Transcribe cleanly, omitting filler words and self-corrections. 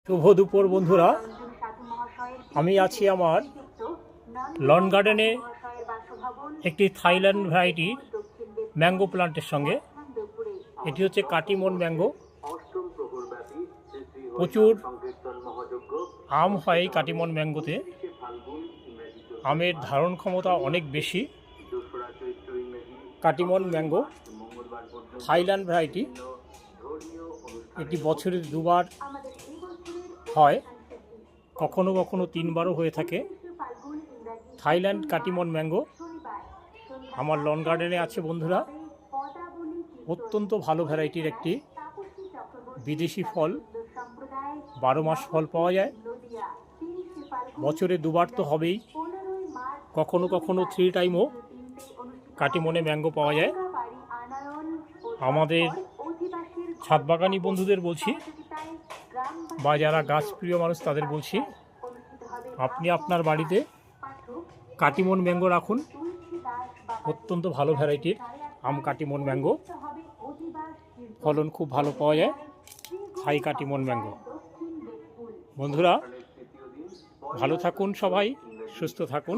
শুভ দুপুর বন্ধুরা, আমি আছি আমার লন গার্ডেনে একটি থাইল্যান্ড ভ্যারাইটির ম্যাঙ্গো প্লান্টের সঙ্গে। এটি হচ্ছে কাটিমন ম্যাঙ্গো। প্রচুর আম হয় এই কাটিমন ম্যাঙ্গোতে। আমের ধারণ ক্ষমতা অনেক বেশি। কাটিমন ম্যাঙ্গো থাইল্যান্ড ভ্যারাইটি, এটি বছরে দুবার হয়, কখনো কখনো তিনবারও হয়ে থাকে। থাইল্যান্ড কাটিমন ম্যাঙ্গো আমার লন গার্ডেনে আছে বন্ধুরা। অত্যন্ত ভালো ভ্যারাইটির একটি বিদেশি ফল। 12 মাস ফল পাওয়া যায়, বছরে দুবার তো হবেই, কখনো কখনো 3 টাইমও কাটিমনে ম্যাঙ্গো পাওয়া যায়। আমাদের ছাদবাগানি বন্ধুদের বলছি, বা যারা গাছপ্রিয় মানুষ তাদের বলছি, আপনি আপনার বাড়িতে কাটিমন ম্যাঙ্গো রাখুন। অত্যন্ত ভালো ভ্যারাইটির আম কাটিমন ম্যাঙ্গো, ফলন খুব ভালো পাওয়া যায় থাই কাটিমন ম্যাঙ্গো। বন্ধুরা ভালো থাকুন, সবাই সুস্থ থাকুন।